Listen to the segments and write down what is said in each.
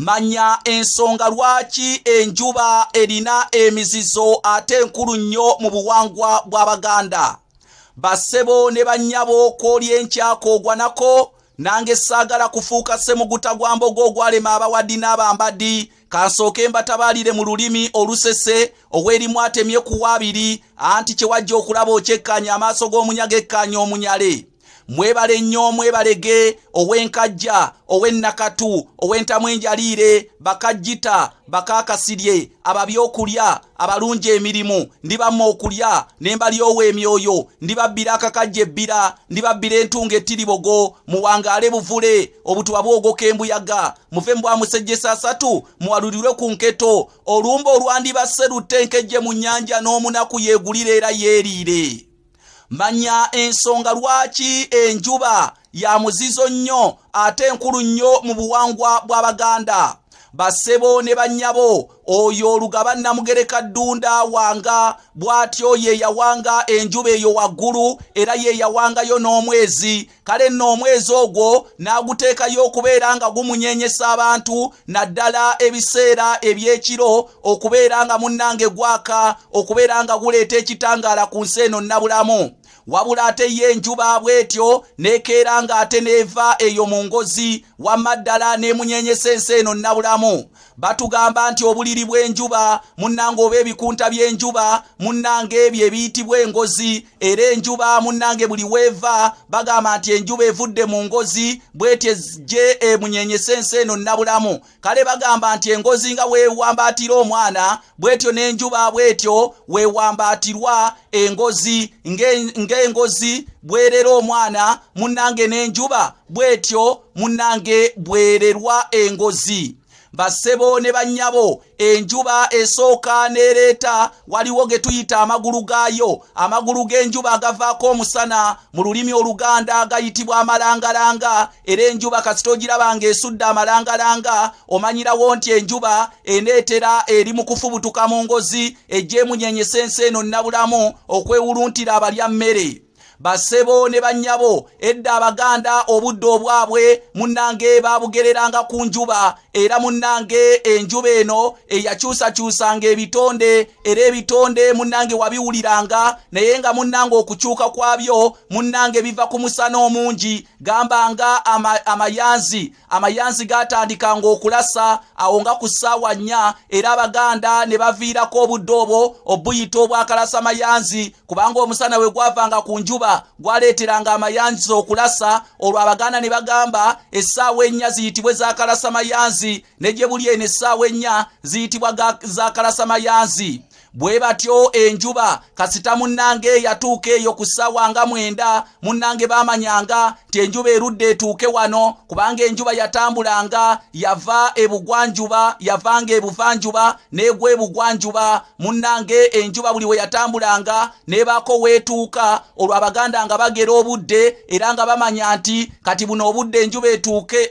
manya ensonga lwaki enjuba erina emizizo ate enkulu nnyo mu buwangwa bw'Abaganda. Bassebo ne bannyabo kooli enkya koogwa nako, nange saagala kufuuka ssemuguta gwa mbogo ogwalema abawaddi n'abambaddi. Kansooke mbatabaalire mu lulimi olusese ow'erimu atemye ku waabiri, anti kye wajja okulaba okyekkanya amaaso g'omunyaga ekkanya omunyale. Mwebale nnyo mwebalege ow'enkajja, ow'ennakatu, ow'entamu enjaliire, bakajjita, bakakasirye, ababyokulya, abalungi emirimu, ndibamma okulya, nembalyowo emyoyo, ndibabbira akakajja ebbira, ndibabbira entunga ettiribogo, muwangaale buvule, obutuba bwogoka embuyaga, muve mbwa musejjesa asatu, muwalulirwe ku nketo, olumba olwandibasse luttenkejje mu nnyanja n'omunaku yeegulire era yeeriire. Manya ensonga lwaki enjuba ya muzizo nnyo ate enkulu nnyo mu buwangwa bw'Abaganda. Bassebo ne bannyabo, oyo olugaba Namugereka Ddunda wanga bw'atyo ye yawanga enjuba eyo waggulu era ye yawangayo n'omwezi. Kale nno omwezi ogwo n'aguteekayo okubeera nga gumunyenyesa abantu, naddala ebiseera eby'ekiro okubeera nga munnange gwaka, okubeera nga guleeta ekitangaala ku nsi eno nnabulamu. Wabula ate ye enjuba bwetyo nekeera nga ate neeva eyo mu ngozi, wamma ddala n'emunyenyesa ensi eno nnabulamu. Batugamba nti obuliri bw'enjuba munnange oba ebikunta by'enjuba munnange ebyo ebiyitibwa engozi, era enjuba munnange buli weeva bagamba nti enjuba evudde mu ngozi bwetyo gye emunyenyesa ensi eno nnabulamu. Kale bagamba nti engozi nga weewambaatira omwana bwetyo n'enjuba bwetyo weewambaatirwa engozi, ng'engozi bwerera omwana munnange n'enjuba bwetyo munnange bwererwa engozi. Bassebo ne bannyabo, enjuba esooka nereeta waliwo ge tuyita amagulu gaayo. Amagulu g'enjuba agavaako omusana mu lulimi Oluganda gayitibwa amalangalanga, era enjuba kasita ogiraba ng'esudde amalangalanga omanyirawo nti enjuba eneetera eri mu kufubutuka mu ngozi ejje emunyenyesa ensi eno nnabulamu okwewuluntira abalya mmere. Bassebo ne bannyabo, edda Abaganda obudde obwabwe munnange babugereranga ku njuba, era munnange enjuba eno eyakyusakyusanga ebitonde, era ebitonde munnange wabiwuliranga, naye nga munnange okukyuka kwabyo munnange biva ku musana omungi. Gambanga amayanzi gatandikanga okulasa awo nga ku ssaawa 4, era Abaganda ne baviirako obudde obwo obuyita obwakalasa mayanzi, kubanga omusana we gwavanga ku njuba gwaleeteranga amayanzi okulasa. Olwo Abaganda ne bagamba essaawa 4 ziyitibwe zakalasa mayanzi, ne gye buli eno essaawa 4 ziyitibwa zakalasa mayanzi. Bwe batyo enjuba kasita munnange yatuuka eyo ku ssaawa nga 9 munnange bamanyanga nti enjuba erudde etuuke wano, kubanga enjuba yatambulanga yava ebugwanjuba, yavanga ebuvanjuba n'egwa ebugwanjuba. Munnange enjuba buli we yatambulanga nebaako weetuuka. Olwo Abaganda nga bagera obudde era nga bamanya nti kati buno obudde enjuba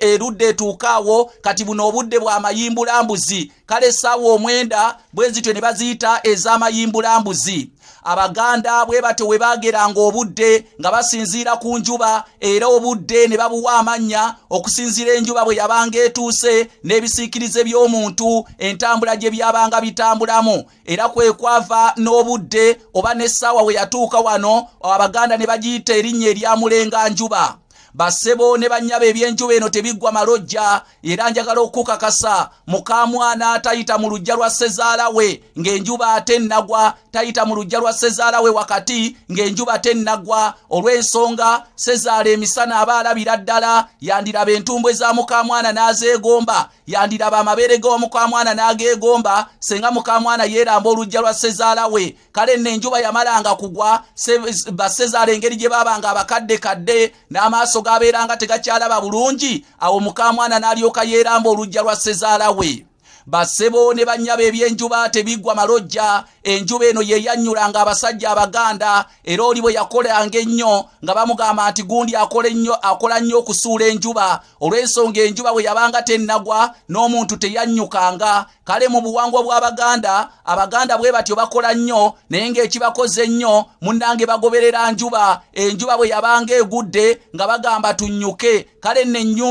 erudde etuukaawo, kati buno obudde bwa mayimbulambuzi. Kale essaawa 9 bwe zityo ne baziyita ez'amayimbulambuzi. Abaganda bwe batyo we bageranga obudde nga basinziira ku njuba, era obudde ne babuwa amannya okusinziira enjuba bwe yabanga etuuse n'ebisiikirize by'omuntu entambula gye byabanga bitambulamu. Era kwe kwava n'obudde oba n'essaawa we yatuuka wano, Abaganda ne bagiyita erinnya erya mulenga njuba. Bassebo ne bannyabo, ebyenjuba eno tebiggwa malojja, era njagala okukakasa mukamwana tayita mu lujja lwa ssezaala we ng'enjuba ate nnagwa, tayita mu lujja lwa ssezaala we wakati ng'enjuba tennagwa. Olw'ensonga ssezaala emisana aba alabira ddala, yandiraba entumbwe za mukamwana n'azeegomba, yandiraba amabeere g'owa mukamwana n'ageegomba senga mukamwana yeeramba olujja lwa ssezaala we. Kale nno enjuba yamalanga kugwa, bassezaala engeri gye baabanga abakaddekadde n'amaaso gabeeranga tegakyalaba bulungi, awo mukamwana n'alyoka yeeramba olujja lwa ssezaala we. Bassebo ne bannyabo, ebyenjuba tebiggwa malojja, enjuba eno ye yannyulanga abasajja Abaganda era oli bwe yakolanga ennyo nga bamugamba nti gundi akola nnyo okusuula enjuba olw'ensonga enjuba bwe yabanga tennagwa n'omuntu teyannyukanga. Kale mu buwangwa bw'Abaganda, Abaganda bwe batyo bakola nnyo naye ng'ekibakoze ennyo munnange bagoberera njuba. Enjuba bwe yabanga egudde nga bagamba tunnyuke. Kale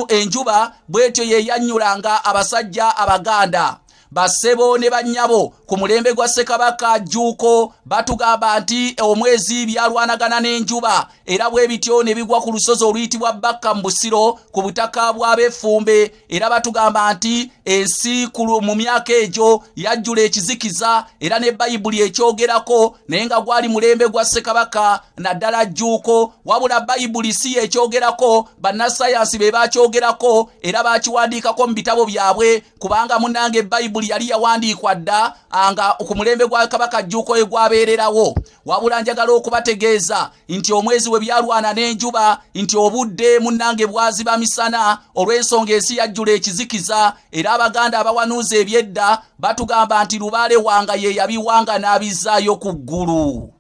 enjuba bwetyo ye yannyulanga abasajja Abaganda. Bassebo ne bannyabo ku mulembe gwa Ssekabaka Jjuuko batugamba nti omwezi byalwanagana n'enjuba era bwe bityo ne bigwa ku lusozi oluyitibwa Bakka mu Busiro ku butaka bw'Abefumbe era batugamba nti ensi mu myaka egyo yajjula ekizikiza era ne Bayibuli ekyogerako naye nga gwali mulembe gwa Ssekabaka naddala Jjuuko wabula Bayibuli si ekyogerako bannasayansi be bakyogerako era bakiwandiikako mu bitabo byabwe kubanga munnange Bayibuli yali yawandiikwa dda nga ku mulembe gwa Kabaka Jjuuko egwabeererawo. Wabula njagala okubategeeza nti omwezi we byalwana n'enjuba nti obudde munnange bwaziba misana olw'ensonga ensi yajjula ekizikiza era Abaganda abawanuuza ebyedda batugamba nti Lubaale wanga ye yabiwanga n'abizzaayo ku ggulu.